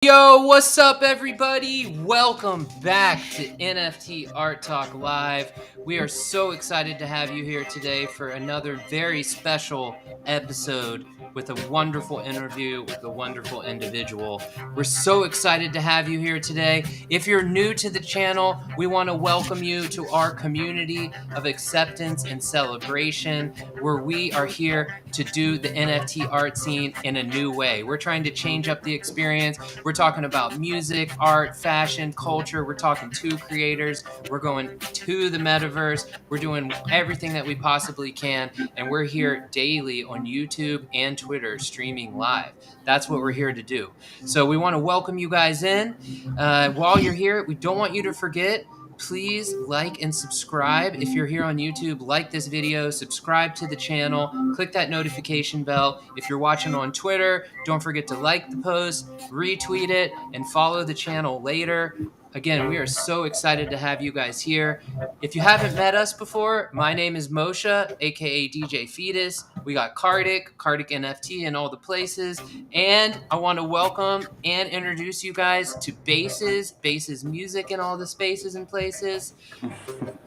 Yo, what's up, everybody? Welcome back to NFT ART TALK Live. We are so excited to have you here today for another very special episode with a wonderful interview with a wonderful individual. We're so excited to have you here today. If you're new to the channel, we want to welcome you to our community of acceptance and celebration, where we are here to do the NFT art scene in a new way. We're trying to change up the experience. We're talking about music, art, fashion, culture. We're talking to creators. We're going to the metaverse. We're doing everything that we possibly can. And we're here daily on YouTube and Twitter streaming live. That's what we're here to do. So we want to welcome you guys in. While you're here, we don't want you to forget, please like and subscribe. If you're here on YouTube, like this video, subscribe to the channel, click that notification bell. If you're watching on Twitter, don't forget to like the post, retweet it, and follow the channel later. Again, we are so excited to have you guys here. If you haven't met us before, my name is Moshe, aka DJ Fetus. We got Karthik NFT in all the places. And I want to welcome and introduce you guys to Bases Music in all the spaces and places.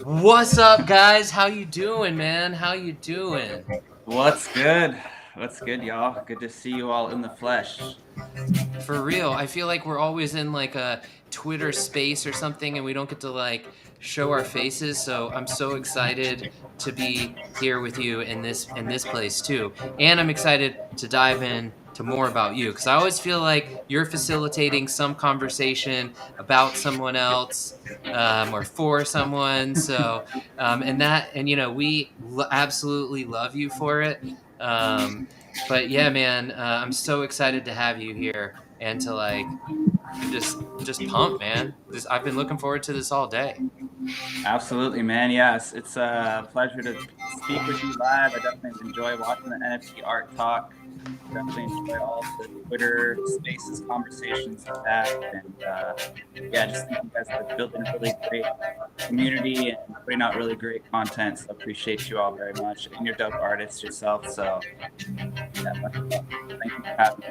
What's up, guys? How you doing, man? How you doing? What's good? What's good, y'all? Good to see you all in the flesh. For real, I feel like we're always in like a Twitter space or something and we don't get to like show our faces, so I'm so excited to be here with you in this place too. And I'm excited to dive in to more about you, because I always feel like you're facilitating some conversation about someone else, or for someone. So and you know, we absolutely love you for it. But yeah, man, I'm so excited to have you here and to like just pump, man. I've been looking forward to this all day. Absolutely, man. Yes, it's a pleasure to speak with you live. I definitely enjoy watching the NFT art talk. Definitely enjoy all the Twitter spaces, conversations like that. And yeah, just think you guys are building a really great community and putting out really great content. So appreciate you all very much. And you're dope artists yourself. So yeah, much love. Thank you for having me.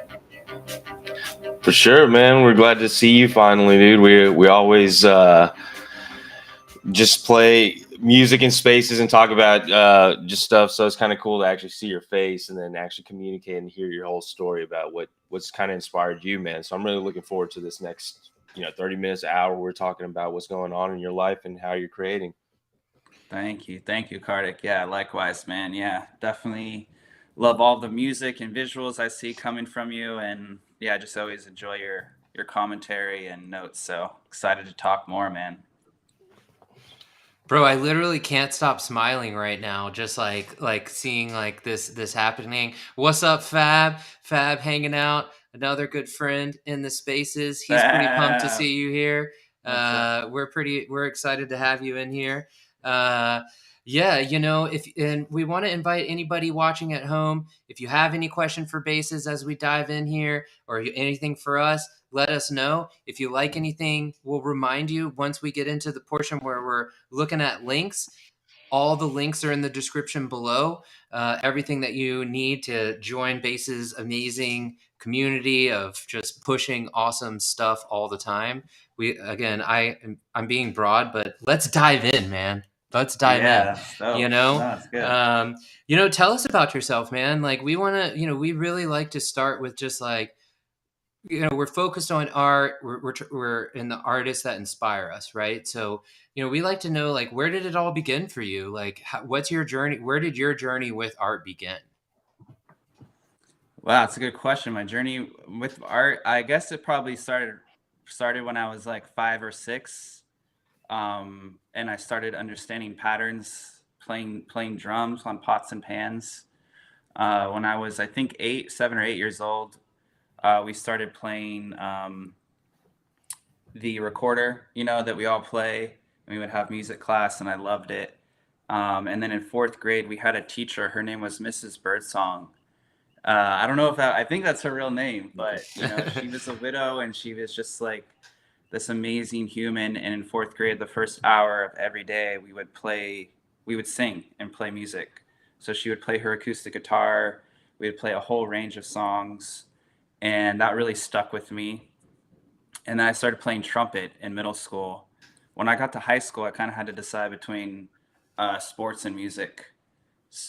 For sure, man. We're glad to see you finally, dude. We always just play music in spaces and talk about just stuff. So it's kind of cool to actually see your face and then actually communicate and hear your whole story about what's kind of inspired you, man. So I'm really looking forward to this next 30 minutes, hour. We're talking about what's going on in your life and how you're creating. Thank you, Karthik. Yeah, likewise, man. Yeah, definitely love all the music and visuals I see coming from you, and yeah, just always enjoy your commentary and notes. So excited to talk more, man. Bro, I literally can't stop smiling right now, just like seeing like this happening. What's up, Fab? Fab hanging out, another good friend in the spaces. He's pretty pumped to Fab, see you here. what's up? We're excited to have you in here. Uh, yeah, you know, if and we want to invite anybody watching at home. If you have any question for Bases as we dive in here, or anything for us, let us know. If you like anything, we'll remind you once we get into the portion where we're looking at links. All the links are in the description below. Everything that you need to join Base's amazing community of just pushing awesome stuff all the time. I'm being broad, but let's dive in, man. Let's dive Yeah, in. that's You dope. No, know, that's good. tell us about yourself, man. Like we want to, we really like to start with just like, we're focused on art. We're in the artists that inspire us, right? So we like to know, like, where did it all begin for you? Like what's your journey? Where did your journey with art begin? Wow, that's a good question. My journey with art, I guess it probably started when I was like 5 or 6. And I started understanding patterns, playing drums on pots and pans. When I was, I think, 7 or 8 years old, we started playing the recorder, that we all play. And we would have music class, and I loved it. And then in 4th grade, we had a teacher. Her name was Mrs. Birdsong. I don't know if I think that's her real name, but she was a widow, and she was just like this amazing human. And in 4th grade, the first hour of every day, we would sing and play music. So she would play her acoustic guitar. We would play a whole range of songs, and that really stuck with me. And then I started playing trumpet in middle school. When I got to high school, I kind of had to decide between sports and music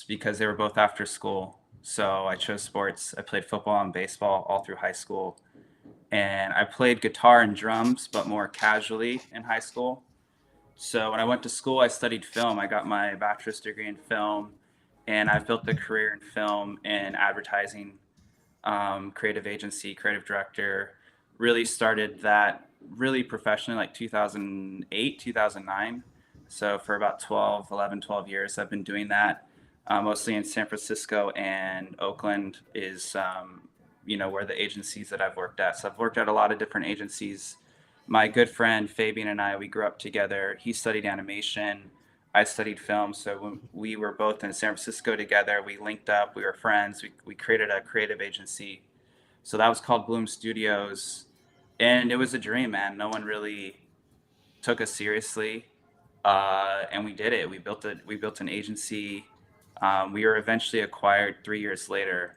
because they were both after school. So I chose sports. I played football and baseball all through high school. And I played guitar and drums, but more casually in high school. So when I went to school, I studied film. I got my bachelor's degree in film, and I've built a career in film and advertising, creative agency, creative director. Really started that really professionally like 2008, 2009. So for about 12 years, I've been doing that, mostly in San Francisco, and Oakland is, where the agencies that I've worked at. So I've worked at a lot of different agencies. My good friend Fabian and I, we grew up together. He studied animation. I studied film. So when we were both in San Francisco together, we linked up, we were friends. We created a creative agency. So that was called Bloom Studios. And it was a dream, man. No one really took us seriously. And we did it. We built an agency. We were eventually acquired 3 years later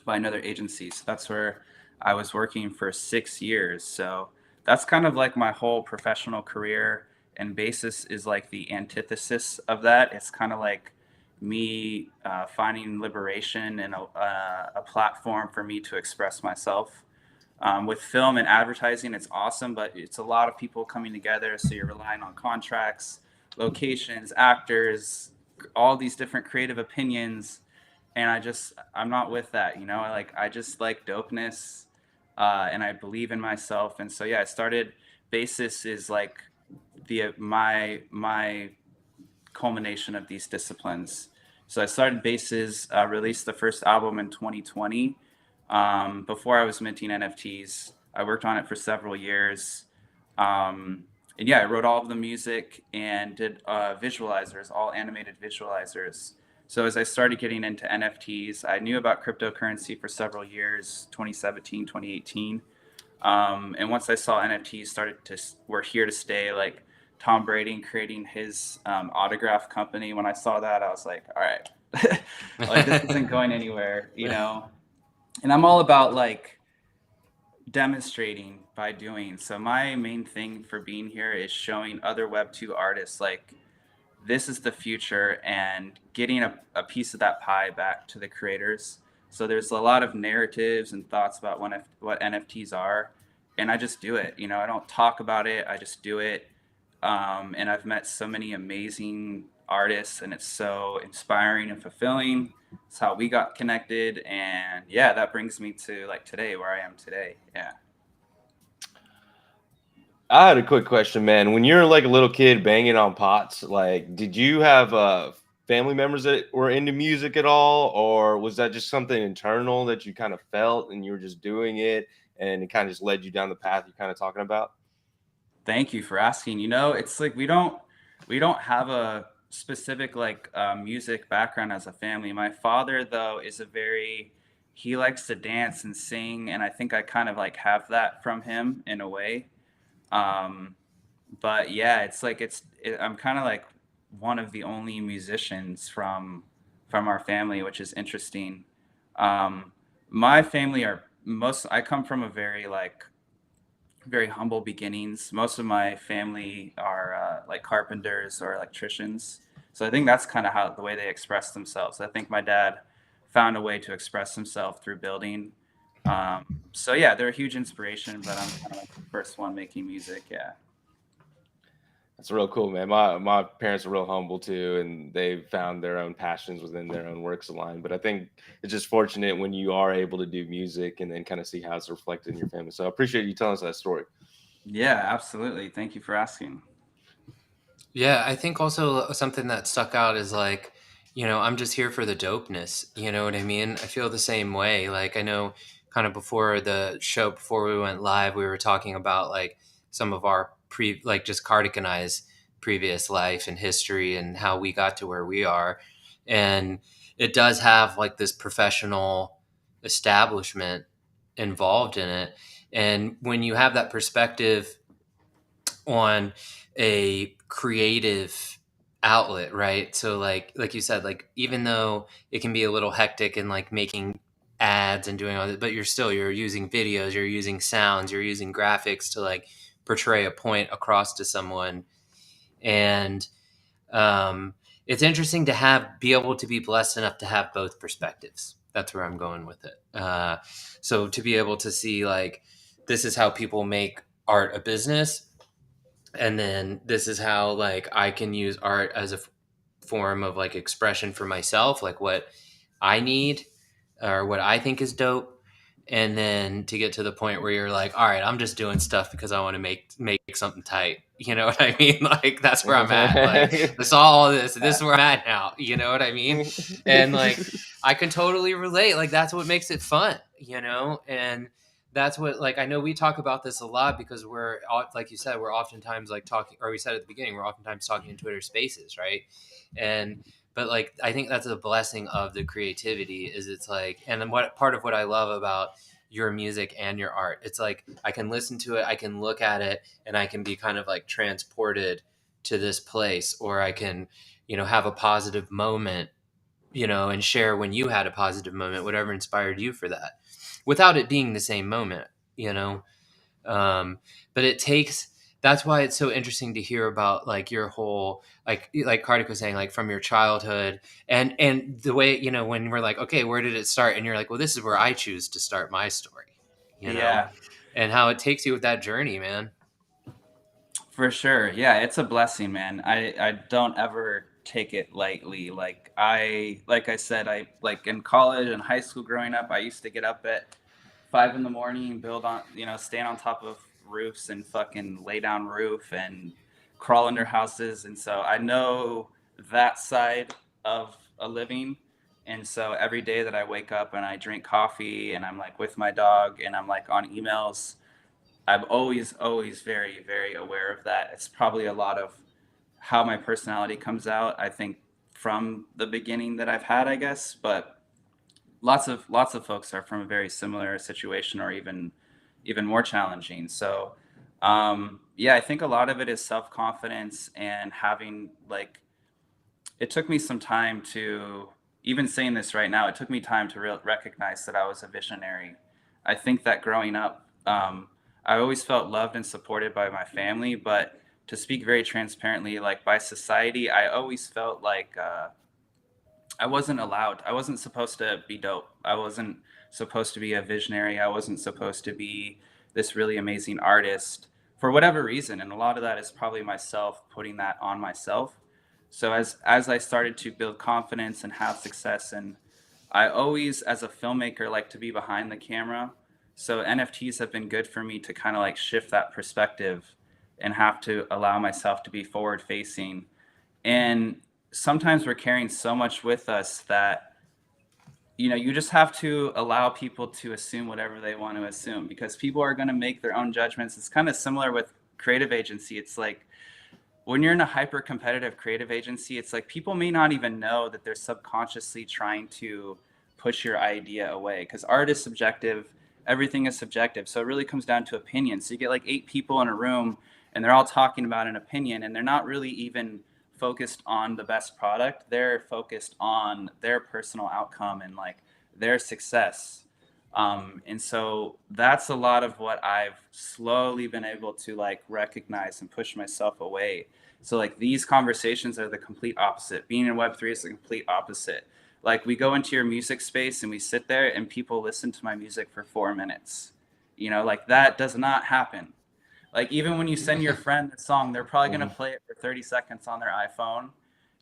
by another agency. So that's where I was working for 6 years. So that's kind of like my whole professional career. And Basis is like the antithesis of that. It's kind of like me finding liberation and a platform for me to express myself. With film and advertising, it's awesome, but it's a lot of people coming together. So you're relying on contracts, locations, actors, all these different creative opinions, and I'm not with that. I just like dopeness, and I believe in myself. And so yeah, I started. Basis is like the my culmination of these disciplines. So I started Basis, released the first album in 2020. Before I was minting NFTs, I worked on it for several years. And yeah, I wrote all of the music and did visualizers, all animated visualizers. So as I started getting into NFTs, I knew about cryptocurrency for several years, 2017, 2018. And once I saw NFTs were here to stay, like Tom Brady creating his autograph company, when I saw that, I was like, all right, like this isn't going anywhere, And I'm all about like demonstrating by doing. So my main thing for being here is showing other Web2 artists like this is the future and getting a piece of that pie back to the creators. So there's a lot of narratives and thoughts about what NFTs are, and I just do it. I don't talk about it. I just do it. And I've met so many amazing artists, and it's so inspiring and fulfilling. It's how we got connected, and yeah, that brings me to like today, where I am today. Yeah. I had a quick question, man. When you're like a little kid banging on pots, like, did you have family members that were into music at all, or was that just something internal that you kind of felt and you were just doing it, and it kind of just led you down the path you're kind of talking about? Thank you for asking. It's like we don't have a specific like music background as a family. My father though is he likes to dance and sing, and I think I kind of like have that from him in a way. Um, but yeah, I'm kind of like one of the only musicians from our family, which is interesting. Um, my family are most. I come from a very humble beginnings. Most of my family are like carpenters or electricians. So I think that's kind of how the way they express themselves. I think my dad found a way to express himself through building. So yeah, they're a huge inspiration, but I'm kind of like the first one making music. Yeah. That's real cool, man. My parents are real humble too, and they've found their own passions within their own works of line. But I think it's just fortunate when you are able to do music and then kind of see how it's reflected in your family. So I appreciate you telling us that story. Yeah, absolutely. Thank you for asking. Yeah, I think also something that stuck out is like, I'm just here for the dopeness. You know what I mean? I feel the same way. Like, I know kind of before the show, before we went live, we were talking about like some of our like just Karthik and I's previous life and history and how we got to where we are. And it does have like this professional establishment involved in it. And when you have that perspective on a creative outlet, right? So like you said, like even though it can be a little hectic and like making ads and doing all that, but you're using videos, you're using sounds, you're using graphics to like portray a point across to someone. And it's interesting to be able to be blessed enough to have both perspectives. That's where I'm going with it. So to be able to see like, this is how people make art a business, and then this is how like I can use art as a form of like expression for myself, like what I need or what I think is dope. And then to get to the point where you're like, all right, I'm just doing stuff because I want to make something tight. You know what I mean? Like that's where I'm at. Like I saw all this. This is where I'm at now. You know what I mean? And like I can totally relate. Like that's what makes it fun, you know? And that's what, like, I know we talk about this a lot because we're, like you said, we're oftentimes like talking, or we said at the beginning, we're oftentimes talking in Twitter spaces, right? And but like I think that's a blessing of the creativity, is it's like, and then what part of what I love about your music and your art, it's like I can listen to it, I can look at it, and I can be kind of like transported to this place, or I can, you know, have a positive moment, you know, and share when you had a positive moment, whatever inspired you for that, without it being the same moment, you know. But it takes, that's why it's so interesting to hear about like your whole, like Karthik was saying, like from your childhood, and the way, you know, when we're like, okay, where did it start, and you're like, well, this is where I choose to start my story, you know. Yeah, And how it takes you with that journey, man. for sure. Yeah, it's a blessing, man. I don't ever take it lightly. Like I said, I like in college and high school growing up, I used to get up at 5 in the morning, build on, stand on top of roofs and fucking lay down roof and crawl under houses. And so I know that side of a living. And so every day that I wake up and I drink coffee and I'm like with my dog and I'm like on emails, I'm always very, very aware of that. It's probably a lot of how my personality comes out, I think, from the beginning that I've had, I guess. But lots of folks are from a very similar situation, or even more challenging. So yeah, I think a lot of it is self-confidence and having like, it took me some time to, even saying this right now, it took me time to recognize that I was a visionary. I think that growing up, I always felt loved and supported by my family, but to speak very transparently, like by society, I always felt like I wasn't allowed. I wasn't supposed to be dope. I wasn't supposed to be a visionary. I wasn't supposed to be this really amazing artist for whatever reason. And a lot of that is probably myself putting that on myself. So as I started to build confidence and have success, and I always, as a filmmaker, like to be behind the camera. So NFTs have been good for me to kind of like shift that perspective and have to allow myself to be forward facing. And sometimes we're carrying so much with us that you just have to allow people to assume whatever they want to assume, because people are going to make their own judgments. It's kind of similar with creative agency. It's like when you're in a hyper competitive creative agency, it's like people may not even know that they're subconsciously trying to push your idea away, because art is subjective, everything is subjective. So it really comes down to opinion. So you get like 8 people in a room and they're all talking about an opinion, and they're not really even focused on the best product. They're focused on their personal outcome and like their success. And so that's a lot of what I've slowly been able to like recognize and push myself away. So like these conversations are the complete opposite. Being in Web3 is the complete opposite. Like we go into your music space and we sit there and people listen to my music for 4 minutes. Like that does not happen. Like even when you send your friend a song, they're probably going to play it for 30 seconds on their iPhone.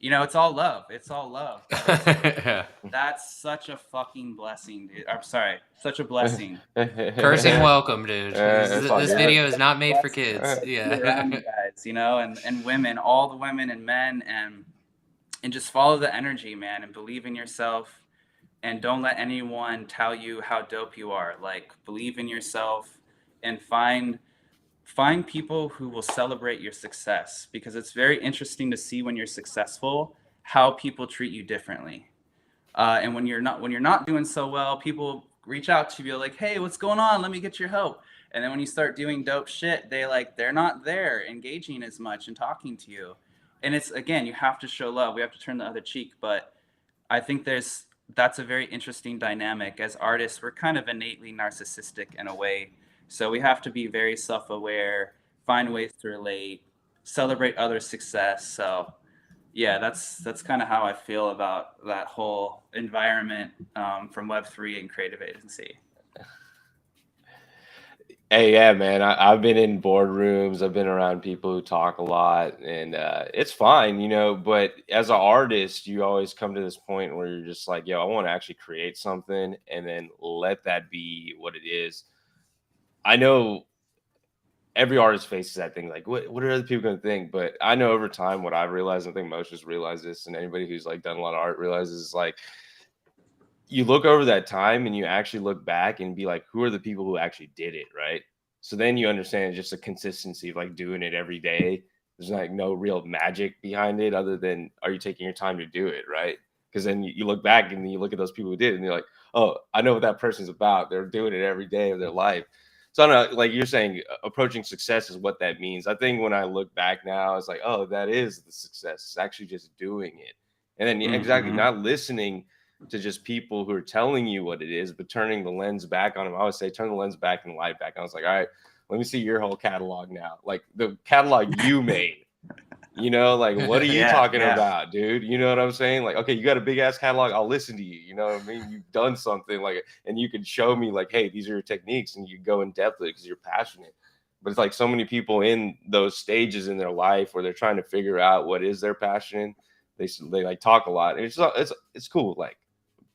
It's all love. It's all love. But that's such a fucking blessing, dude. I'm sorry. Such a blessing. Cursing welcome, dude. This video is not made for kids. Yeah. Around you guys, and women, all the women and men, and just follow the energy, man, and believe in yourself, and don't let anyone tell you how dope you are. Like believe in yourself and find people who will celebrate your success, because it's very interesting to see when you're successful how people treat you differently. And when you're not doing so well, people reach out to you like, hey, what's going on? Let me get your help. And then when you start doing dope shit, they're not there engaging as much and talking to you. And it's, again, you have to show love. We have to turn the other cheek. But I think there's that's a very interesting dynamic. As artists, we're kind of innately narcissistic in a way. So we have to be very self-aware, find ways to relate, celebrate others' success. So yeah, that's kind of how I feel about that whole environment from Web3 and creative agency. Hey, yeah, man. I've been in boardrooms. I've been around people who talk a lot, and it's fine, you know. But as an artist, you always come to this point where you're just like, yo, I want to actually create something, and then let that be what it is. I know every artist faces that thing, like, what are other people gonna think? But I know over time, what I've realized, I think most just realize this, and anybody who's like done a lot of art realizes, is like you look over that time and you actually look back and be like, who are the people who actually did it, right? So then you understand just the consistency of like doing it every day. There's like no real magic behind it other than are you taking your time to do it, right? Because then you look back and you look at those people who did it and you're like, oh, I know what that person's about. They're doing it every day of their life. So I don't know, like you're saying, approaching success is what that means. I think when I look back now, it's like, oh, that is the success. It's actually just doing it. And then exactly Mm-hmm. not listening to just people who are telling you what it is, but turning the lens back on them. I always say, turn the lens back and light back. I was like, all right, let me see your whole catalog now. Like the catalog you made, like what are you Yeah, talking yeah. about, dude? You know what I'm saying? Like, okay, you got a big ass catalog. I'll listen to you. You know what I mean? You've done something like, and you could show me like, hey, these are your techniques, and you go in depth with it because you're passionate. But it's like so many people in those stages in their life where they're trying to figure out what is their passion. They like talk a lot. And it's cool. Like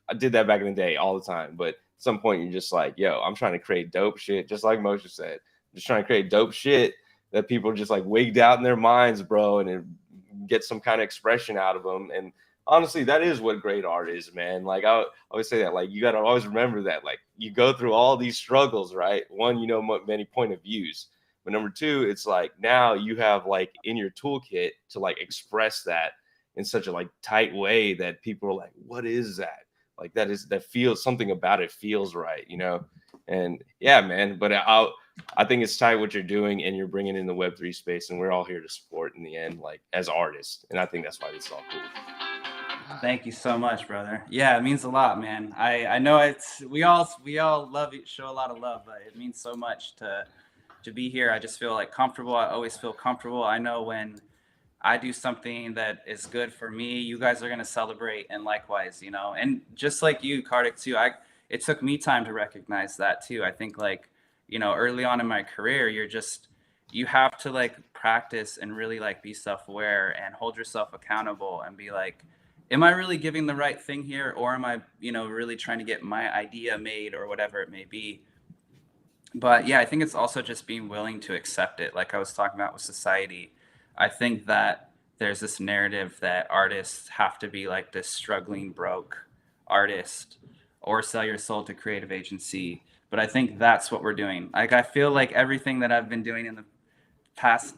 I did that back in the day all the time. But at some point, you're just like, yo, I'm trying to create dope shit, just like Moshe said. I'm just trying to create dope shit that people just like wigged out in their minds, bro, and get some kind of expression out of them. And honestly, that is what great art is, man. Like I always say that, like you got to always remember that, like you go through all these struggles, right? One, many point of views, but number two, it's like now you have like in your toolkit to like express that in such a like tight way that people are like, what is that? Like that feels something about it feels right. And yeah, man. But I think it's tight what you're doing, and you're bringing in the Web3 space, and we're all here to support in the end, like as artists. And I think that's why this is all cool. Thank you so much, brother. Yeah, it means a lot, man. I know it's we all love it, show a lot of love, but it means so much to be here. I just feel like comfortable. I always feel comfortable. I know when I do something that is good for me, you guys are gonna celebrate, and likewise. And just like you, Karthik, too. It took me time to recognize that too. I think early on in my career, you have to like practice and really like be self-aware and hold yourself accountable and be like, am I really giving the right thing here, or am I really trying to get my idea made or whatever it may be. But yeah, I think it's also just being willing to accept it. Like I was talking about with society, I think that there's this narrative that artists have to be like this struggling broke artist or sell your soul to creative agency. But I think that's what we're doing. Like I feel like everything that I've been doing in the past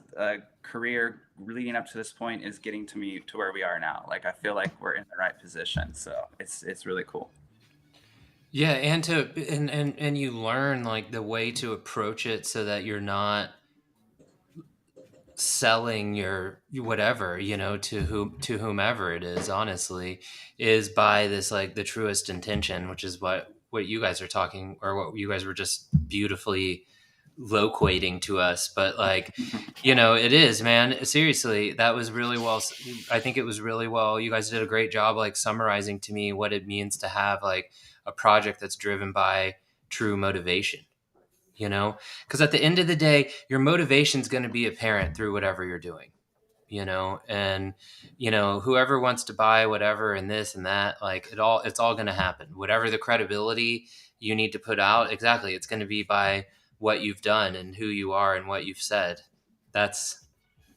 career leading up to this point is getting to me to where we are now. Like I feel like we're in the right position. So it's really cool. Yeah, and you learn like the way to approach it so that you're not selling your whatever, to whomever it is, honestly, is by this like the truest intention, which is what you guys are talking, or what you guys were just beautifully loquating to us. But like, it is, man, seriously, that was really well. I think it was really well, you guys did a great job like summarizing to me what it means to have like a project that's driven by true motivation, because at the end of the day, your motivation is going to be apparent through whatever you're doing, and whoever wants to buy whatever and this and that, like it's all going to happen. Whatever the credibility you need to put out, exactly, it's going to be by what you've done and who you are and what you've said. That's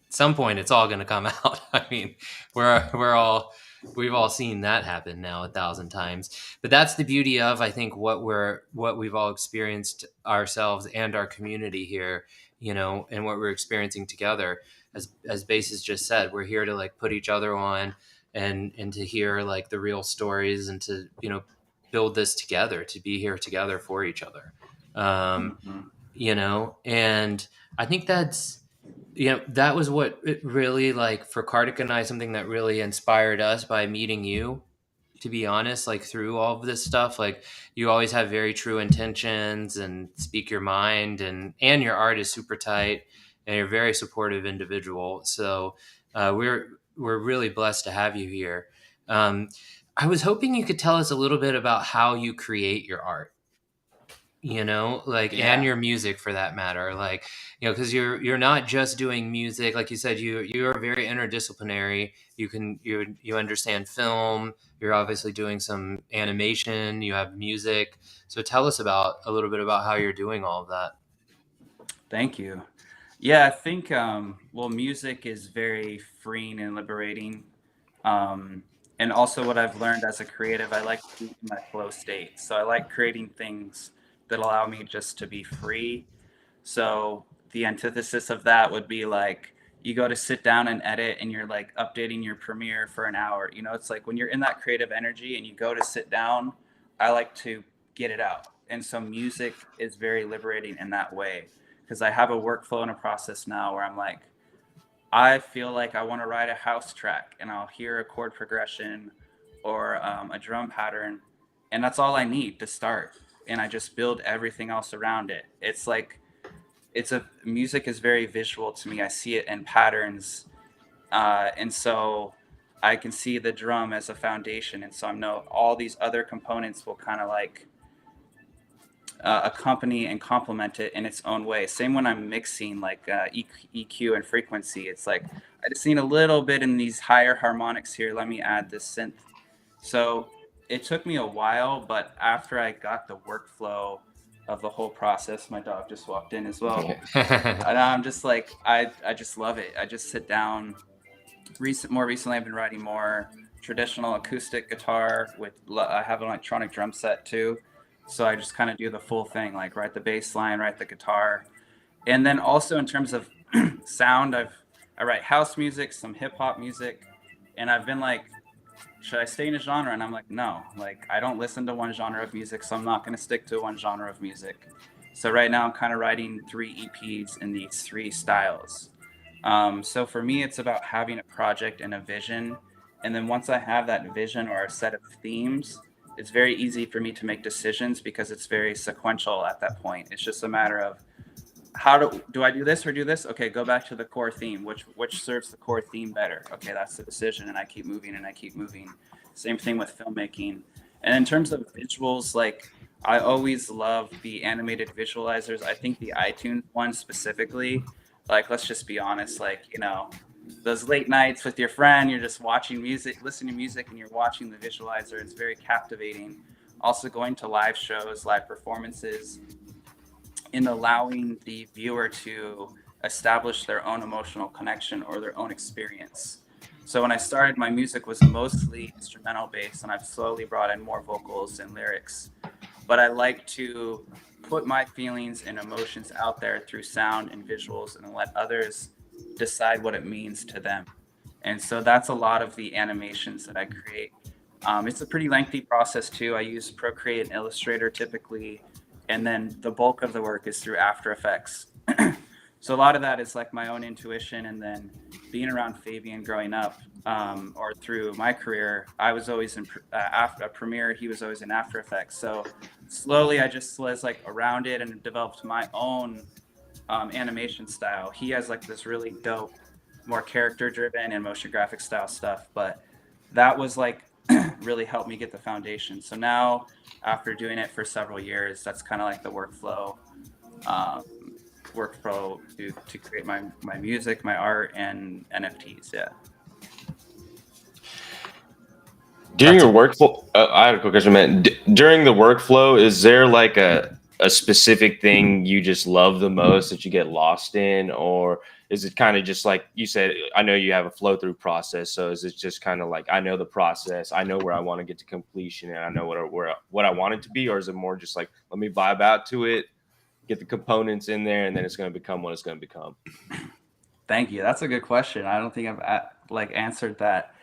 at some point it's all going to come out. I mean, we've all seen that happen now 1,000 times. But that's the beauty of, I think, what we've all experienced ourselves and our community here, and what we're experiencing together. As Basis just said, we're here to like put each other on, and to hear like the real stories, and to build this together, to be here together for each other. um Mhm. and I think that was what it really, like, for Kartik and I, something that really inspired us by meeting you, to be honest, like through all of this stuff. Like you always have very true intentions and speak your mind, and your art is super tight, and you're a very supportive individual. So we're really blessed to have you here. I was hoping you could tell us a little bit about how you create your art, like, and Yeah. your music for that matter. Like, because you're not just doing music. Like you said, you're very interdisciplinary. You understand film. You're obviously doing some animation. You have music. So tell us about a little bit about how you're doing all of that. Thank you. Yeah, I think well, music is very freeing and liberating. Um, and also, what I've learned as a creative, I like to be in my flow state. So I like creating things that allow me just to be free. So the antithesis of that would be like you go to sit down and edit and you're like updating your Premiere for an hour. It's like when you're in that creative energy and you go to sit down, I like to get it out. And so music is very liberating in that way because I have a workflow and a process now where I'm like, I feel like I want to write a house track and I'll hear a chord progression or a drum pattern. And that's all I need to start. And I just build everything else around it. It's like, music is very visual to me. I see it in patterns. And so I can see the drum as a foundation. And so I know all these other components will kind of like accompany and complement it in its own way. Same when I'm mixing like EQ and frequency. It's like I just need a little bit in these higher harmonics here. Let me add this synth. So it took me a while, but after I got the workflow of the whole process, my dog just walked in as well. And I'm just like, I just love it. I just sit down. More recently, I've been writing more traditional acoustic guitar I have an electronic drum set too. So I just kind of do the full thing, like write the bass line, write the guitar. And then also in terms of sound, I write house music, some hip hop music. And I've been like, should I stay in a genre? And I'm like, no, like I don't listen to one genre of music, so I'm not going to stick to one genre of music. So right now I'm kind of writing 3 EPs in these 3 styles. So for me, it's about having a project and a vision. And then once I have that vision or a set of themes, it's very easy for me to make decisions because it's very sequential at that point. It's just a matter of do I do this or do this? Okay, go back to the core theme. Which serves the core theme better? Okay, that's the decision, and I keep moving and I keep moving. Same thing with filmmaking. And in terms of visuals, like I always love the animated visualizers. I think the iTunes one specifically, like let's just be honest, like those late nights with your friend, you're just watching music, listening to music, and you're watching the visualizer. It's very captivating. Also going to live shows, live performances, in allowing the viewer to establish their own emotional connection or their own experience. So when I started, my music was mostly instrumental based, and I've slowly brought in more vocals and lyrics. But I like to put my feelings and emotions out there through sound and visuals and let others decide what it means to them. And so that's a lot of the animations that I create. It's a pretty lengthy process too. I use Procreate and Illustrator typically, and then the bulk of the work is through After Effects. So a lot of that is like my own intuition, and then being around Fabian growing up, or through my career, I was always in Premiere. He was always in After Effects. So slowly, I just was like around it and developed my own animation style. He has like this really dope, more character-driven and motion graphic style stuff, but that was like really helped me get the foundation. So now, after doing it for several years, that's kind of like the workflow to create my music, my art, and NFTs. Yeah. During your workflow, I had a quick question, man. During the workflow, is there like a specific thing you just love the most that you get lost in, or is it kind of just like you said? I know you have a flow through process, so is it just kind of like I know the process, I know where I want to get to completion, and I know what I want it to be, or is it more just like let me vibe out to it, get the components in there, and then it's going to become what it's going to become? Thank you. That's a good question. I don't think I've answered that.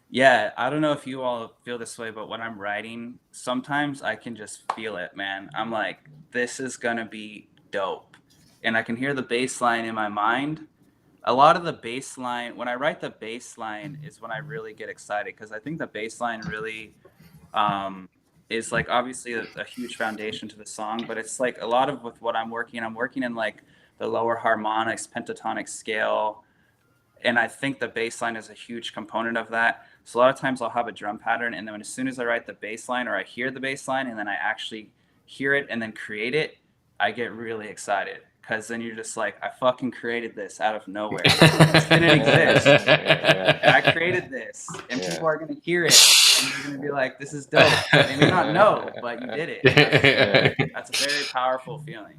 Yeah, I don't know if you all feel this way, but when I'm writing, sometimes I can just feel it, man. I'm like, this is gonna be dope. And I can hear the bass line in my mind. A lot of the bass line, when I write the bass line is when I really get excited because I think the bass line really is like obviously a huge foundation to the song, but it's like a lot of with what I'm working in like the lower harmonics, pentatonic scale, and I think the bass line is a huge component of that. So a lot of times I'll have a drum pattern, and then as soon as I write the bass line or I hear the bass line and then I actually hear it and then create it, I get really excited because then you're just like, I fucking created this out of nowhere. This didn't exist. And I created this, and people are gonna hear it, and they're gonna be like, "This is dope." They may not know, but you did it. That's a very powerful feeling.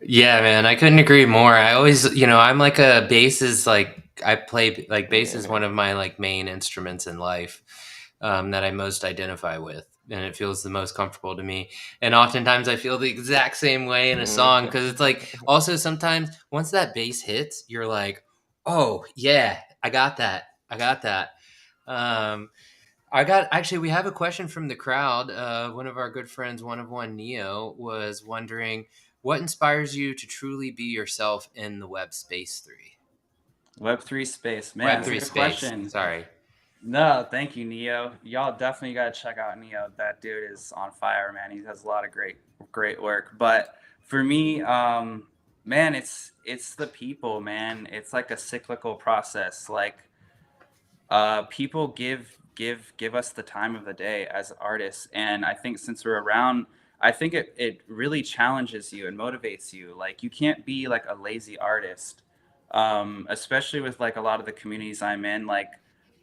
Yeah, man, I couldn't agree more. I always, I'm like a bass is like I play like bass is one of my like main instruments in life that I most identify with, and it feels the most comfortable to me. And oftentimes I feel the exact same way in a song because it's like also sometimes once that bass hits, you're like, oh yeah, I got that, I got that. We have a question from the crowd. One of our good friends, one of one Neo, was wondering what inspires you to truly be yourself in the Web Space 3? Web3 space, man. Web That's a 3 good space. question. Sorry. No, thank you, Neo. Y'all definitely gotta check out Neo. That dude is on fire, man. He does a lot of great work. But for me, man, it's the people, man. It's like a cyclical process. Like people give us the time of the day as artists, and I think since we're around, I think it really challenges you and motivates you. Like you can't be like a lazy artist, especially with like a lot of the communities I'm in. Like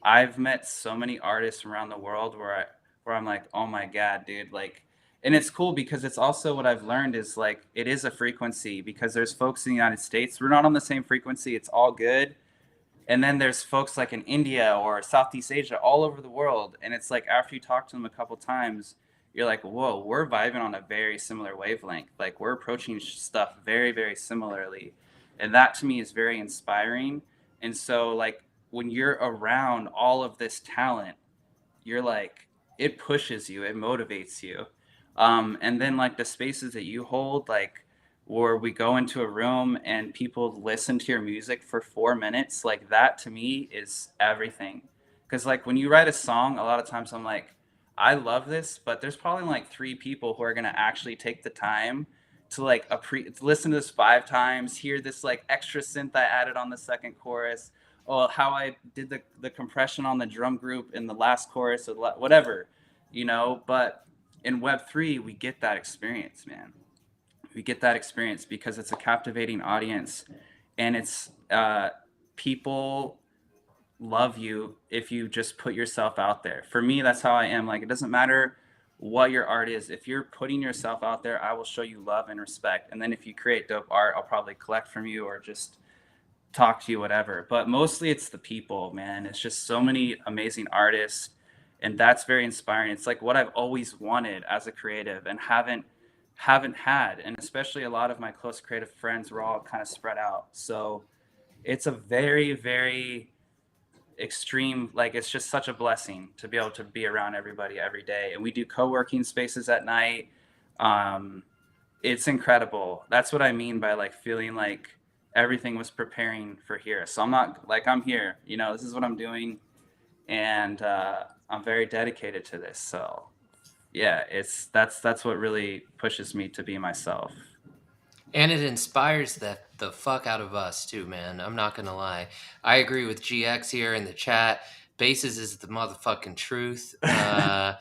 I've met so many artists around the world where I'm like, oh my god, dude, like. And it's cool because it's also what I've learned is like it is a frequency because there's folks in the United States, we're not on the same frequency. It's all good, and then there's folks like in India or Southeast Asia, all over the world. And it's like after you talk to them a couple times, you're like, whoa, we're vibing on a very similar wavelength. Like we're approaching stuff very, very similarly. And that to me is very inspiring. And so, like, when you're around all of this talent, you're like, it pushes you, it motivates you. And then like the spaces that you hold, like where we go into a room and people listen to your music for 4 minutes, like that to me is everything. Because like when you write a song, a lot of times I'm like, I love this, but there's probably like 3 people who are gonna actually take the time to like to listen to this 5 times, hear this like extra synth I added on the second chorus, oh, how I did the compression on the drum group in the last chorus or whatever, But in Web3, we get that experience, man. We get that experience because it's a captivating audience, and it's people love you if you just put yourself out there. For me, that's how I am. Like, it doesn't matter what your art is. If you're putting yourself out there, I will show you love and respect. And then if you create dope art, I'll probably collect from you or just talk to you, whatever. But mostly it's the people, man. It's just so many amazing artists, and that's very inspiring. It's like what I've always wanted as a creative and haven't had. And especially a lot of my close creative friends were all kind of spread out. So it's a very, very extreme, like it's just such a blessing to be able to be around everybody every day. And we do co-working spaces at night. It's incredible. That's what I mean by like feeling like everything was preparing for here. So I'm not like, I'm here, this is what I'm doing, and I'm very dedicated to this. So yeah, that's what really pushes me to be myself. And it inspires the fuck out of us too, man. I'm not gonna lie. I agree with GX here in the chat. Bases is the motherfucking truth. And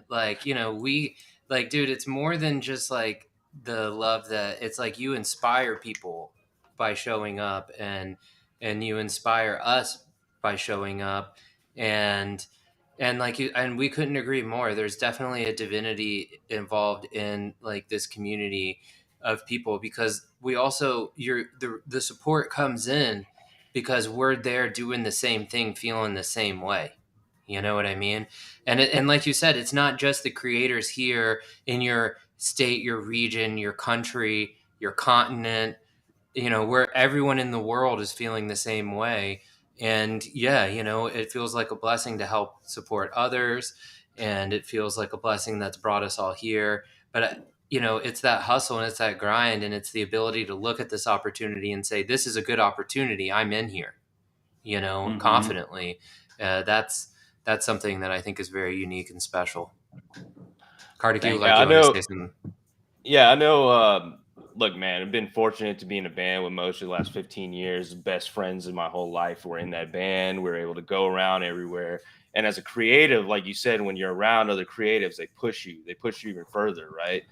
like, we like, dude, it's more than just like the love that it's like you inspire people by showing up and you inspire us by showing up and and we couldn't agree more. There's definitely a divinity involved in like this community of people because we also the support comes in because we're there doing the same thing, feeling the same way. You know what I mean? And like you said, it's not just the creators here in your state, your region, your country, your continent, where everyone in the world is feeling the same way. And yeah, it feels like a blessing to help support others, and it feels like a blessing that's brought us all here. But it's that hustle and it's that grind, and it's the ability to look at this opportunity and say, this is a good opportunity, I'm in here, Mm-hmm. confidently. That's that's something that I think is very unique and special. Karthik, you Thank look you. like I you want to know. say something. Yeah, I know. Look, man, I've been fortunate to be in a band with most of the last 15 years. Best friends in my whole life were in that band. We were able to go around everywhere. And as a creative, like you said, when you're around other creatives, they push you. They push you even further, right?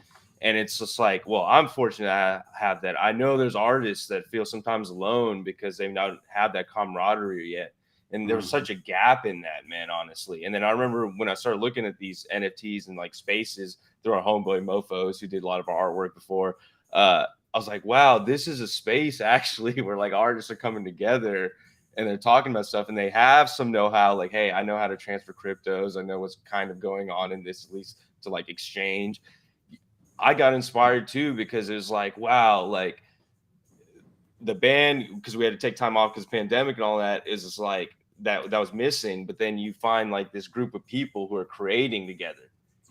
And it's just like, well, I'm fortunate I have that. I know there's artists that feel sometimes alone because they don't have that camaraderie yet. And there was such a gap in that, man, honestly. And then I remember when I started looking at these NFTs and like spaces through our homeboy Mofos, who did a lot of our artwork before. I was like, wow, this is a space actually where like artists are coming together and they're talking about stuff and they have some know-how. Like, hey, I know how to transfer cryptos. I know what's kind of going on in this, at least to like exchange. I got inspired too because it was like, wow, like the band, because we had to take time off because pandemic and all that, is just like that was missing. But then you find like this group of people who are creating together.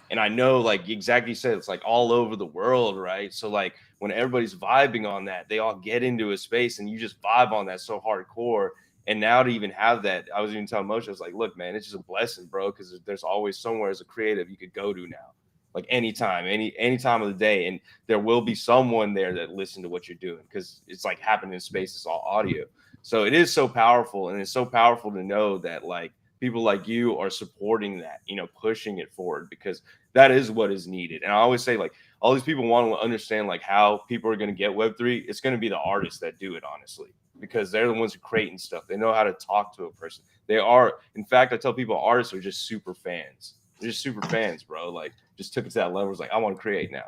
And I know, like exactly you said, it's like all over the world, right? So like when everybody's vibing on that, they all get into a space and you just vibe on that so hardcore. And now to even have that, I was even telling Moshe, I was like, look, man, it's just a blessing, bro, because there's always somewhere as a creative you could go to now, like anytime, any time of the day, and there will be someone there that listen to what you're doing because it's like happening in space. It's all audio, so it is so powerful, and it's so powerful to know that like people like you are supporting that, pushing it forward because that is what is needed. And I always say like all these people want to understand like how people are going to get Web3. It's going to be the artists that do it, honestly, because they're the ones who creating stuff. They know how to talk to a person. They are, in fact, I tell people artists are just super fans. They're just super fans, bro. Like just took it to that level. It's like, I want to create now.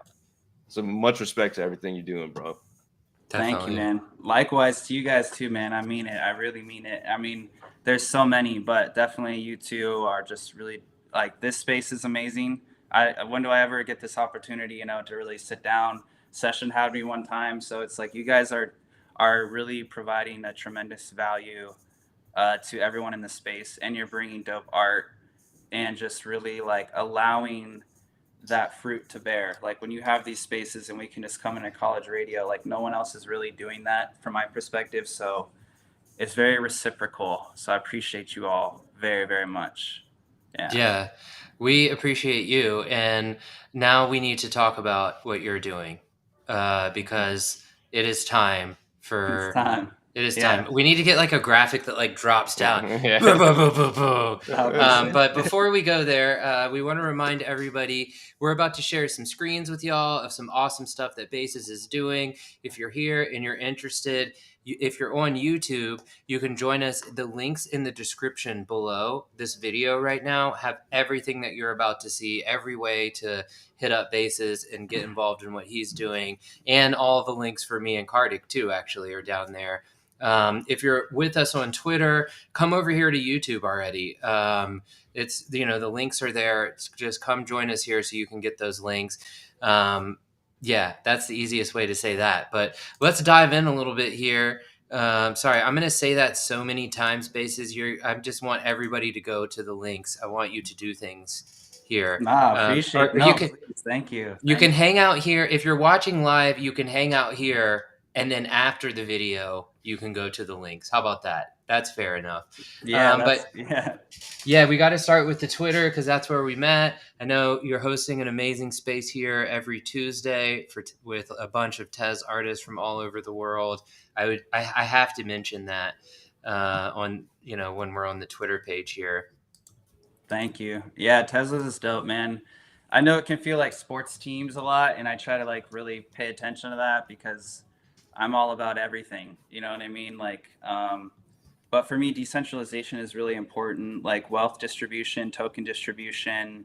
So much respect to everything you're doing, bro. Thank you, Definitely. man. Likewise to you guys too, man. I mean it. I really mean it. I mean, there's so many, but definitely you two are just really like this space is amazing. When do I ever get this opportunity, to really sit down? Session had me one time, so it's like you guys are really providing a tremendous value to everyone in the space, and you're bringing dope art and just really like allowing that fruit to bear. Like when you have these spaces and we can just come in a college radio, like no one else is really doing that from my perspective. So it's very reciprocal. So I appreciate you all very, very much. Yeah, we appreciate you. And now we need to talk about what you're doing because it is time It's for. time. It is Yeah. time. We need to get like a graphic that like drops down. Yeah. Boo, boo, boo, boo, boo. Okay. But before we go there, we want to remind everybody we're about to share some screens with y'all of some awesome stuff that Basis is doing. If you're here and you're interested, if you're on YouTube, you can join us. The links in the description below this video right now have everything that you're about to see, every way to hit up Basis and get involved in what he's doing, and all the links for me and Karthik too actually are down there. If you're with us on Twitter, come over here to YouTube already. It's the links are there. It's just come join us here so you can get those links. Yeah, that's the easiest way to say that. But let's dive in a little bit here. Sorry, I'm going to say that so many times, Bases. I just want everybody to go to the links. I want you to do things here. Appreciate Or no, you can please. Thank you. you can hang out here if you're watching live. You can hang out here, and then after the video, you can go to the links. How about that? That's fair enough. Yeah, we got to start with the Twitter because that's where we met. I know you're hosting an amazing space here every Tuesday with a bunch of Tez artists from all over the world. I have to mention that on when we're on the Twitter page here. Thank you. Yeah, Tesla's is dope, man. I know it can feel like sports teams a lot, and I try to like really pay attention to that because I'm all about everything. You know what I mean? Like, but for me, decentralization is really important, like wealth distribution, token distribution.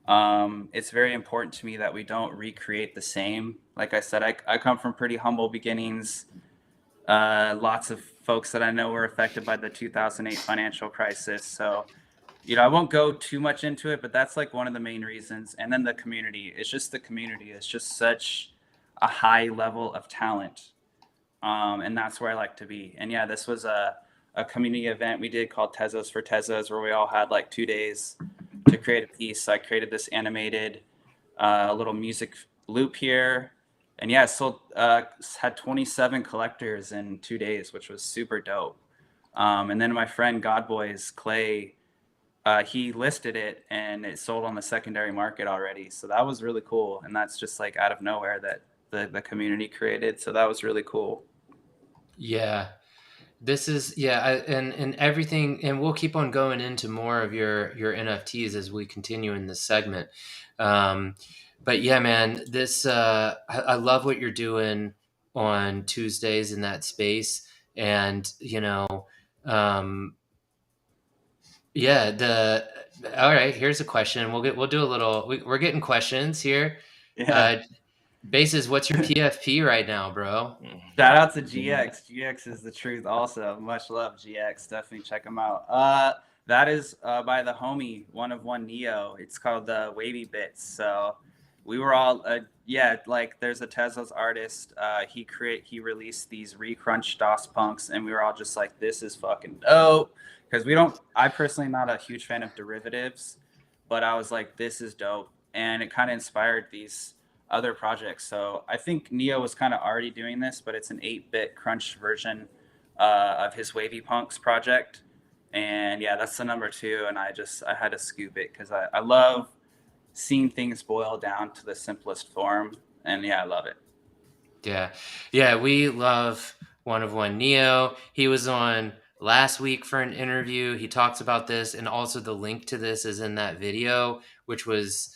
It's very important to me that we don't recreate the same. Like I said, I come from pretty humble beginnings. Lots of folks that I know were affected by the 2008 financial crisis. So, I won't go too much into it, but that's like one of the main reasons. And then the community. It's just the community. It's just such a high level of talent. And that's where I like to be. And yeah, this was a community event we did called Tezos for Tezos, where we all had like 2 days to create a piece. So I created this animated little music loop here. And yeah, so had 27 collectors in 2 days, which was super dope. And then my friend Godboys Clay he listed it and it sold on the secondary market already. So that was really cool. And that's just like out of nowhere that the community created. So that was really cool. Yeah. This is and everything, and we'll keep on going into more of your NFTs as we continue in this segment. But yeah, man, this I love what you're doing on Tuesdays in that space, and um, yeah. The All right. Here's a question. We'll do a little. We're getting questions here. Yeah. Bases, what's your PFP right now, bro? Shout out to GX. GX is the truth also. Much love, GX. Definitely check them out. That is by the homie, one of one Neo. It's called the Wavy Bits. So we were all like there's a Tesla's artist. He released these recrunched DOS punks, and we were all just like, this is fucking dope. Because I personally am not a huge fan of derivatives, but I was like, this is dope. And it kind of inspired these other projects. So I think Neo was kind of already doing this, but it's an 8-bit crunched version of his Wavy Punks project. And yeah, that's the number 2. And I had to scoop it because I love seeing things boil down to the simplest form. And yeah, I love it. Yeah, we love one of one Neo. He was on last week for an interview. He talks about this, and also the link to this is in that video, which was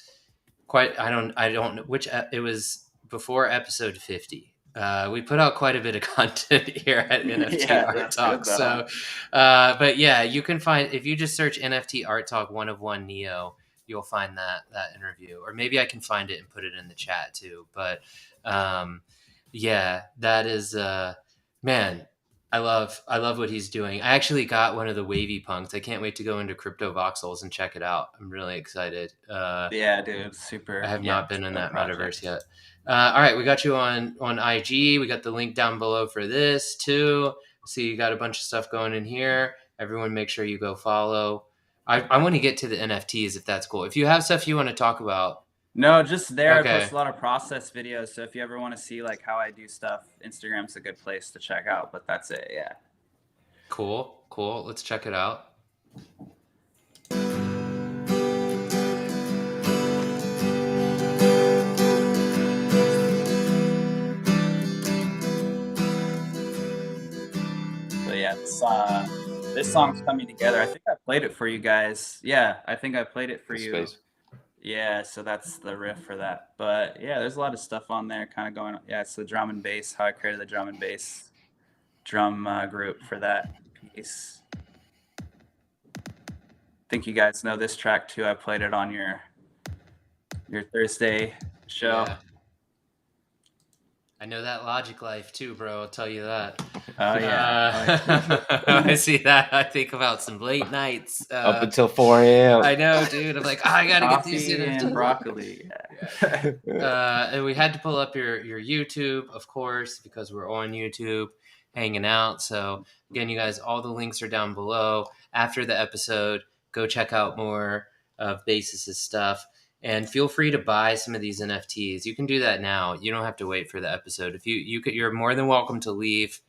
quite. I don't know which. It was before episode 50. We put out quite a bit of content here at NFT Art Talk. So, but yeah, you can find, if you just search NFT Art Talk one of one Neo, you'll find that interview, or maybe I can find it and put it in the chat too. But yeah, that is man. I love what he's doing. I actually got one of the Wavy Punks. I can't wait to go into Crypto Voxels and check it out. I'm really excited. Yeah, dude, super. I have not been in that metaverse yet. All right, we got you on IG. We got the link down below for this too. So you got a bunch of stuff going in here. Everyone, make sure you go follow. I want to get to the NFTs if that's cool. If you have stuff you want to talk about. No, just there. Okay. I post a lot of process videos. So if you ever want to see like how I do stuff, Instagram's a good place to check out. But that's it. Yeah. Cool. Let's check it out. Yeah, this song's coming together. I think I played it for you guys. Yeah, I think I played it for you. Space. Yeah, so that's the riff for that. But yeah, there's a lot of stuff on there kind of going on. Yeah, it's the drum and bass, how I created the drum and bass drum group for that piece. I think you guys know this track too. I played it on your Thursday show. Yeah. I know that Logic Life too, bro. I'll tell you that. Oh yeah. I see that. I think about some late nights. Up until 4 a.m. I know, dude. I'm like, I gotta get these in. And broccoli. Yeah. And we had to pull up your YouTube, of course, because we're on YouTube hanging out. So again, you guys, all the links are down below. After the episode, go check out more of Basis's stuff. And feel free to buy some of these NFTs. You can do that now. You don't have to wait for the episode. If you're more than welcome to leave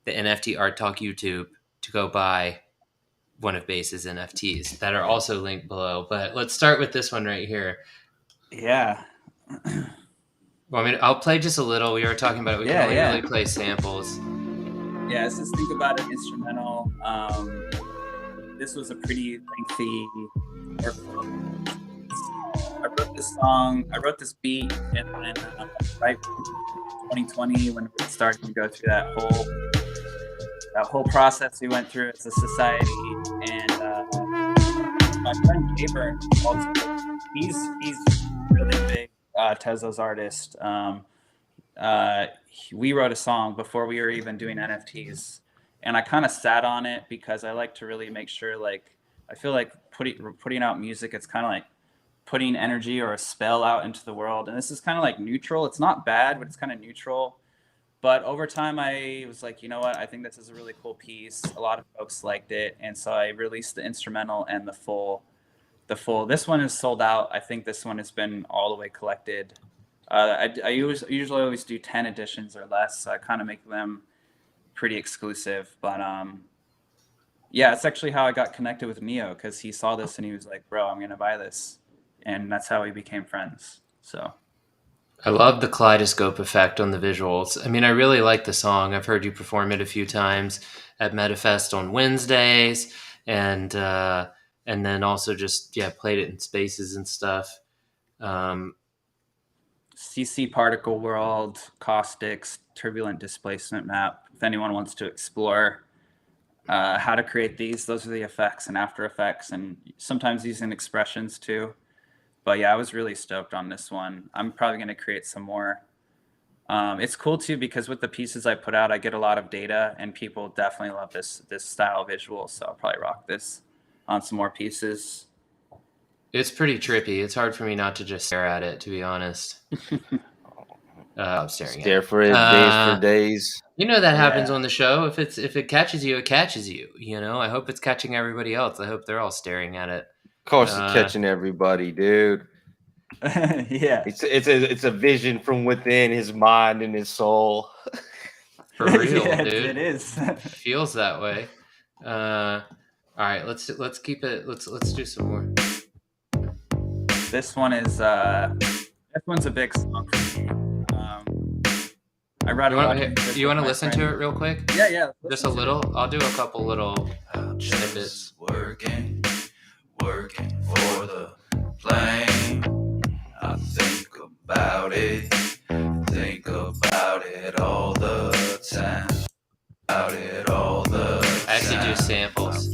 the NFT Art Talk YouTube to go buy one of Base's NFTs that are also linked below. But let's start with this one right here. Yeah. Well, I mean, I'll play just a little. We were talking about it. We can only really play samples. Yeah, so think about an instrumental. This was a pretty lengthy workflow. I wrote this song, I wrote this beat in right 2020 when we started to go through that whole process we went through as a society. And my friend Gaber, also, he's really big Tesla's artist. We wrote a song before we were even doing NFTs, and I kind of sat on it because I like to really make sure, like, I feel like putting out music, it's kind of like putting energy or a spell out into the world. And this is kind of like neutral. It's not bad, but it's kind of neutral. But over time, I was like, you know what? I think this is a really cool piece. A lot of folks liked it. And so I released the instrumental and the full. This one is sold out. I think this one has been all the way collected. I usually always do 10 editions or less. So I kind of make them pretty exclusive. But Yeah, it's actually how I got connected with Neo, because he saw this and he was like, bro, I'm going to buy this. And that's how we became friends. So, I love the kaleidoscope effect on the visuals. I mean, I really like the song. I've heard you perform it a few times at MetaFest on Wednesdays, and then also just played it in spaces and stuff. CC particle world, caustics, turbulent displacement map. If anyone wants to explore how to create these, those are the effects and After Effects, and sometimes using expressions too. But yeah, I was really stoked on this one. I'm probably going to create some more. It's cool too, because with the pieces I put out, I get a lot of data, and people definitely love this style visual. So I'll probably rock this on some more pieces. It's pretty trippy. It's hard for me not to just stare at it, to be honest. I'm staring Stare at it. for it days for days. You know that happens Yeah. on the show. If it catches you, it catches you. You know. I hope it's catching everybody else. I hope they're all staring at it. Of course, it's catching everybody, dude. Yeah. It's a vision from within his mind and his soul. For real, Yeah, dude. it is. Feels that way. All right, let's keep it. Let's do some more. This one is this one's a big song for me. I read You want to listen to it real quick? Yeah. Just a little. I'll do a couple little snippets. Working for the plane. I think about it all the time. I actually do samples.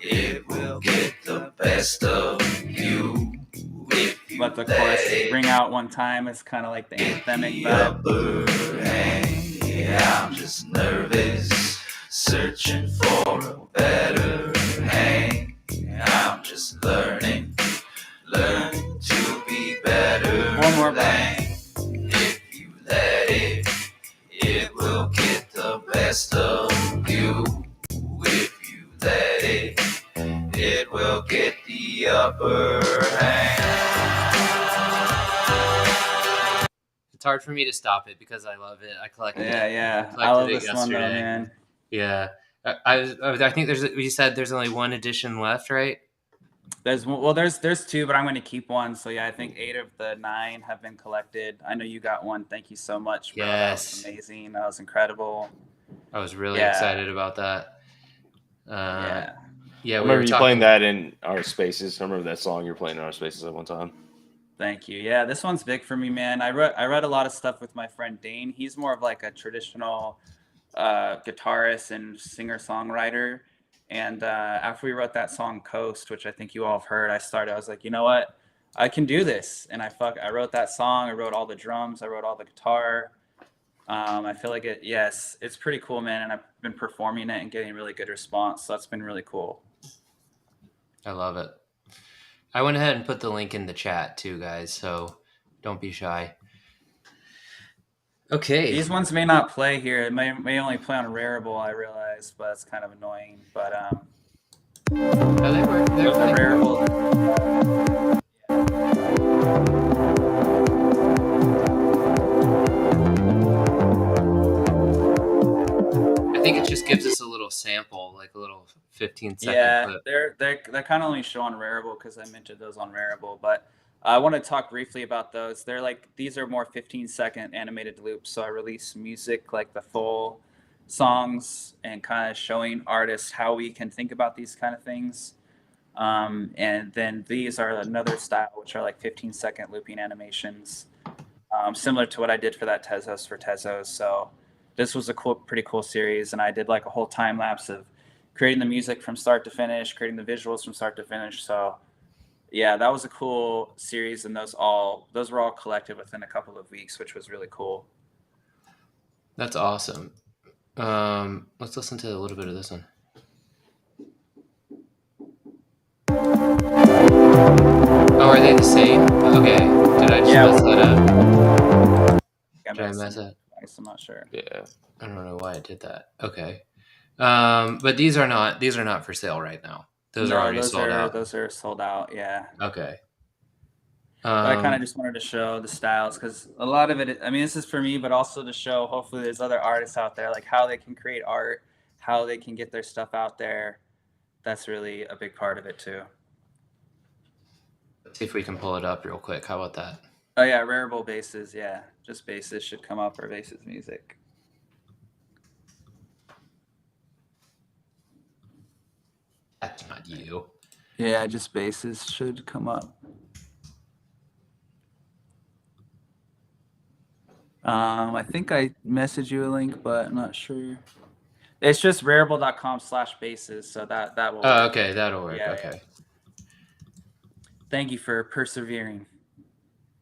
It will get the best of you. Let the chorus ring out one time. It's kind of like the anthemic vibe. Yeah, I'm just nervous, searching for a better hang. I'm just learning to be better. One more than. If you let it, it will get the best of you. If you let it, it will get the upper hand. It's hard for me to stop it because I love it. I collected it. Yeah. I love this one though, man. Yeah. I think you said there's only one edition left, right? There's two, but I'm going to keep one. So yeah, I think 8 of the 9 have been collected. I know you got one. Thank you so much, bro. Yes. That was amazing. That was incredible. I was really excited about that. Yeah. I remember you playing that in our spaces. I remember that song you were playing in our spaces at one time. Thank you. Yeah, this one's big for me, man. I read a lot of stuff with my friend Dane. He's more of like a traditional guitarist and singer-songwriter. And after we wrote that song Coast, which I think you all have heard, I was like, you know what? I can do this. And I wrote that song. I wrote all the drums. I wrote all the guitar. I feel like it's pretty cool, man. And I've been performing it and getting really good response. So that's been really cool. I love it. I went ahead and put the link in the chat too, guys. So don't be shy. Okay. These ones may not play here. It may only play on Rarible, I realize, but it's kind of annoying. But they work. They're Rarible. I think it just gives us a little sample, like a little 15-second clip. They're kind of only show on Rarible because I mentioned those on Rarible, but I want to talk briefly about those. These are more 15-second animated loops. So I release music, like the full songs, and kind of showing artists how we can think about these kind of things. And then these are another style, which are like 15-second looping animations, similar to what I did for that Tezos for Tezos. So this was a pretty cool series, and I did like a whole time lapse of creating the music from start to finish, creating the visuals from start to finish. So yeah, that was a cool series, and those were all collected within a couple of weeks, which was really cool. That's awesome. Let's listen to a little bit of this one. Oh, are they the same? Okay. Did I just mess that up? Did I mess up? I'm not sure. Yeah. I don't know why I did that. Okay. But these are not for sale right now. Those are already sold out. Those are sold out, yeah. Okay. But I kind of just wanted to show the styles, because a lot of it, I mean, this is for me, but also to show hopefully there's other artists out there, like how they can create art, how they can get their stuff out there. That's really a big part of it too. Let's see if we can pull it up real quick. How about that? Oh yeah, Rarible bases. Yeah, just bases should come up, or bases music. That's not you. Yeah, just bases should come up. I think I messaged you a link, but I'm not sure. It's just rarible.com/bases, so that will. Oh, work. okay, that'll work. Yeah, Okay. Thank you for persevering.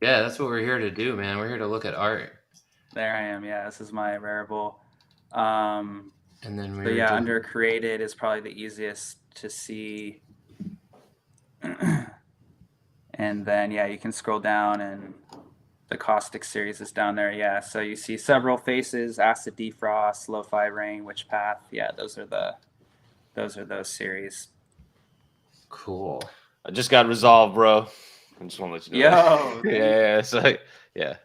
Yeah, that's what we're here to do, man. We're here to look at art. There I am. Yeah, this is my Rarible. And then So yeah, under created is probably the easiest to see. And then yeah, you can scroll down and the Caustics series is down there. Yeah, so you see several faces: acid defrost, lo-fi rain, witch path. Yeah, those are those series. Cool. I just got resolved, bro. I just want to let you know. Yo, Yeah, it's like, yeah,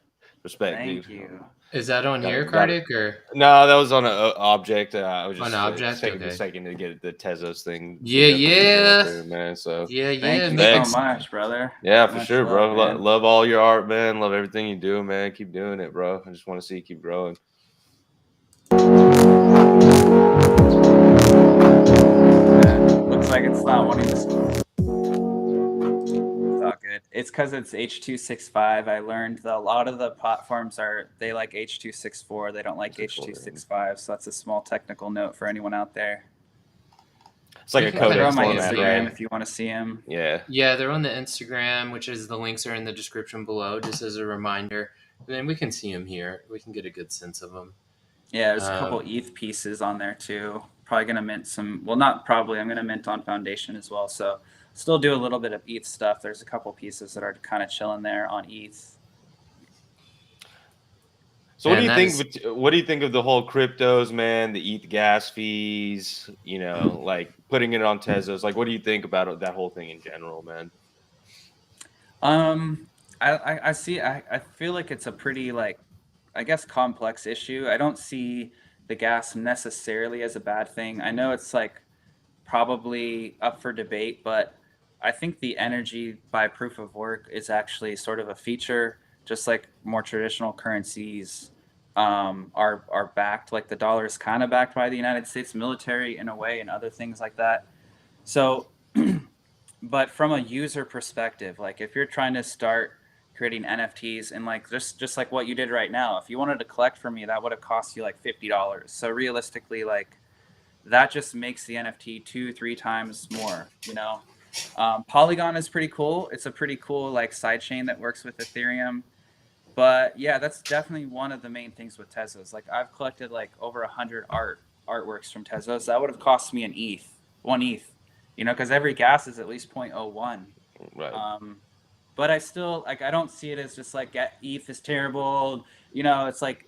respect, thank dude. you. Is that on here, got Karthik, or? No, that was on an object. I was just On an object? taking Okay. a second to get the Tezos thing. Yeah. There, man. So Yeah, Thank you Thanks. so much, brother. yeah, for Much sure, bro. love, man. Love all your art, man. Love everything you do, man. Keep doing it, bro. I just want to see you keep growing. Looks like it's not wanting to. It's all good. It's because it's H.265. I learned that a lot of the platforms they like H.264. They don't like H.265. So that's a small technical note for anyone out there. It's like You a can They're codex on my format, Instagram right? if you want to see them. Yeah. Yeah, they're on the Instagram, which is the links are in the description below, just as a reminder. And then we can see them here. We can get a good sense of them. Yeah, there's a couple ETH pieces on there too. Probably gonna mint some. Well, not probably. I'm gonna mint on Foundation as well. So still do a little bit of ETH stuff. There's a couple pieces that are kind of chilling there on ETH. So what do Man, you think? What do you think of the whole cryptos, man? The ETH gas fees, you know, like putting it on Tezos. Like, what do you think about that whole thing in general, man? I see. I feel like it's a pretty I guess complex issue. I don't see the gas necessarily as a bad thing. I know it's probably up for debate, but I think the energy by proof of work is actually sort of a feature, just like more traditional currencies are backed. Like the dollar is kind of backed by the United States military in a way, and other things like that. So, but from a user perspective, like if you're trying to start creating NFTs and just like what you did right now, if you wanted to collect from me, that would have cost you like $50. So realistically, that just makes the NFT 2-3 times more, you know. Polygon is pretty cool. It's a pretty cool sidechain that works with Ethereum. But yeah, that's definitely one of the main things with Tezos. Like I've collected over 100 artworks from Tezos. That would have cost me one ETH, you know, because every gas is at least 0.01. Right. But I still I don't see it as just ETH is terrible. You know, it's like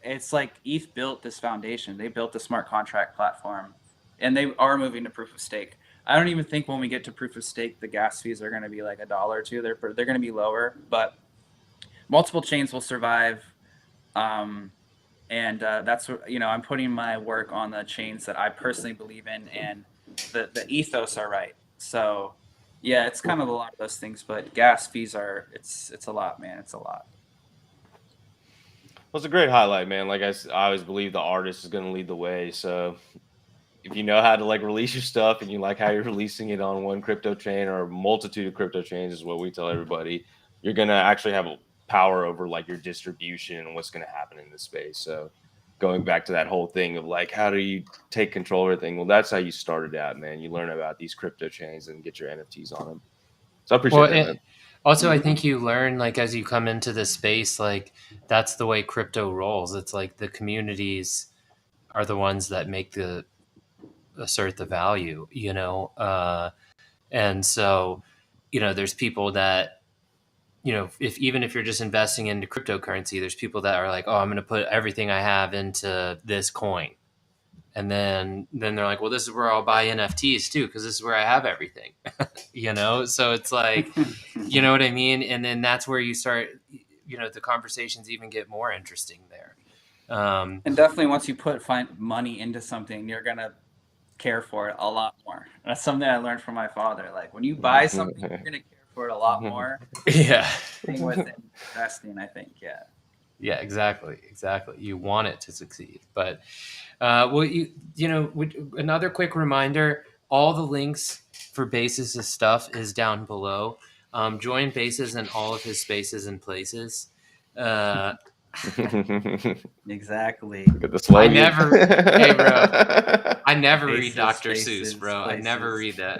ETH built this foundation. They built the smart contract platform, and they are moving to proof of stake. I don't even think when we get to proof of stake, the gas fees are going to be like $1 or $2. They're going to be lower, but multiple chains will survive. And that's what, you know, I'm putting my work on the chains that I personally believe in, and the ethos are right. So yeah, it's kind of a lot of those things, but gas fees it's a lot, man. It's a lot. Well, it's a great highlight, man. Like I always believe the artist is going to lead the way. So if you know how to release your stuff and you like how you're releasing it on one crypto chain or a multitude of crypto chains, is what we tell everybody, you're going to actually have power over your distribution and what's going to happen in this space. So going back to that whole thing of how do you take control of everything? Well, that's how you started out, man. You learn about these crypto chains and get your NFTs on them. So I appreciate that, man. Also, I think you learn as you come into this space, that's the way crypto rolls. It's the communities are the ones that assert the value, you know? And so, you know, there's people that, you know, even if you're just investing into cryptocurrency, there's people that are oh, I'm going to put everything I have into this coin. And then they're like, well, this is where I'll buy NFTs too, because this is where I have everything, you know? So it's you know what I mean? And then that's where you start, you know, the conversations even get more interesting there. And definitely once you find money into something, you're gonna care for it a lot more. That's something I learned from my father. Like when you buy something, you're gonna care for it a lot more. Yeah. Same with investing, I think. Yeah. Yeah, exactly. You want it to succeed, but well, another quick reminder: all the links for Basis' stuff is down below. Join Basis in all of his spaces and places. Exactly. Look at the slogan. Hey, bro. I never read Faces, Dr. spaces, Seuss, bro. I never places. read that,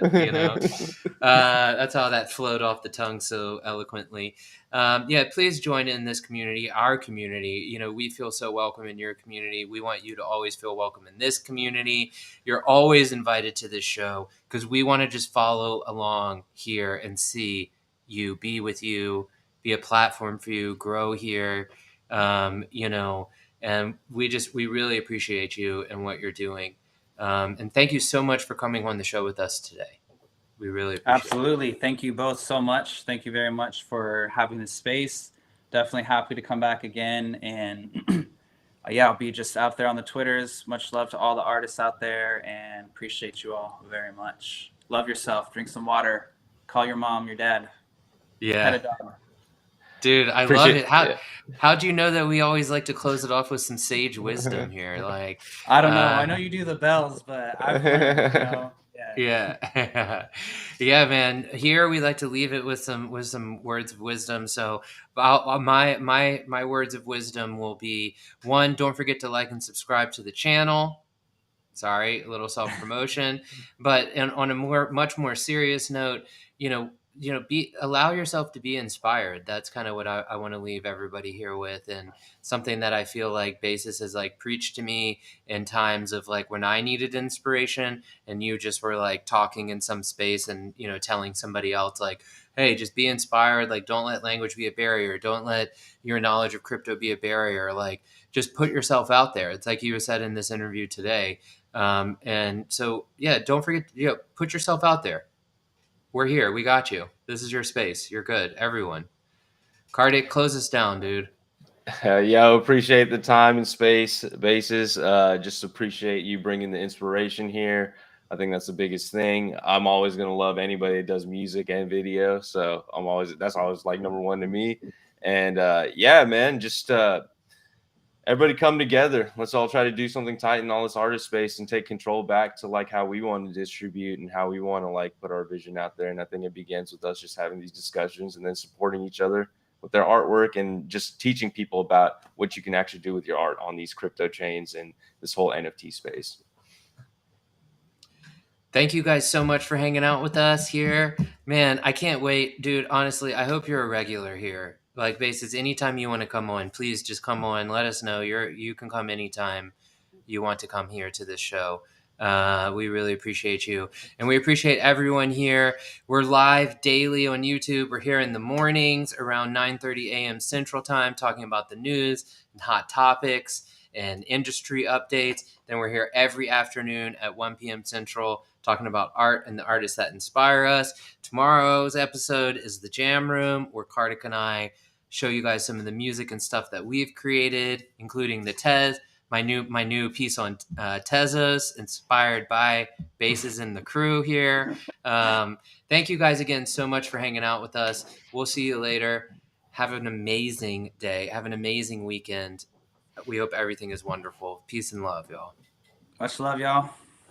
That's how that flowed off the tongue so eloquently. Yeah, please join in this community, our community. We feel so welcome in your community. We want you to always feel welcome in this community. You're always invited to this show because we want to just follow along here and see you, be with you, be a platform for you, grow here. And we really appreciate you and what you're doing. And thank you so much for coming on the show with us today. We really appreciate Absolutely. Thank you both so much. Thank you very much for having this space. Definitely happy to come back again. And yeah, I'll be just out there on the Twitters. Much love to all the artists out there and appreciate you all very much. Love yourself. Drink some water. Call your mom, your dad. it. Yeah. Pet a dog. Dude, I love it. How do you know that we always like to close it off with some sage wisdom here? Like, I don't know. I know you do the bells, but I've learned, Yeah. Yeah, man. Here we like to leave it with some words of wisdom. So my words of wisdom will be: one, don't forget to like and subscribe to the channel. Sorry, a little self promotion, but on a much more serious note, allow yourself to be inspired. That's kind of what I want to leave everybody here with, and something that I feel like Basis has like preached to me in times of like when I needed inspiration, and you just were like talking in some space and telling somebody else like, hey, just be inspired. Like, don't let language be a barrier. Don't let your knowledge of crypto be a barrier. Like, just put yourself out there. It's like you said in this interview today. And so, yeah, don't forget, put yourself out there. We're here. We got you. This is your space. You're good. Everyone. Karthik, close us down, dude. Yeah, appreciate the time and space, Basis. Just appreciate you bringing the inspiration here. I think that's the biggest thing. I'm always gonna love anybody that does music and video. So that's always like number one to me. And yeah, man, just everybody come together. Let's all try to do something tight in all this artist space and take control back to like how we want to distribute and how we want to like put our vision out there. And I think it begins with us just having these discussions and then supporting each other with their artwork and just teaching people about what you can actually do with your art on these crypto chains and this whole NFT space. Thank you guys so much for hanging out with us here. Man, I can't wait, dude. Honestly, I hope you're a regular here. Like, Basis, anytime you want to come on, please just come on. Let us know. You can come anytime you want to come here to this show. We really appreciate you. And we appreciate everyone here. We're live daily on YouTube. We're here in the mornings around 9:30 a.m. Central Time talking about the news and hot topics and industry updates. Then we're here every afternoon at 1 p.m. Central talking about art and the artists that inspire us. Tomorrow's episode is the Jam Room, where Karthik and I show you guys some of the music and stuff that we've created, including the Tez, my new piece on Tezos, inspired by Bases and the crew here. Thank you guys again so much for hanging out with us. We'll see you later. Have an amazing day. Have an amazing weekend. We hope everything is wonderful. Peace and love, y'all. Much love, y'all.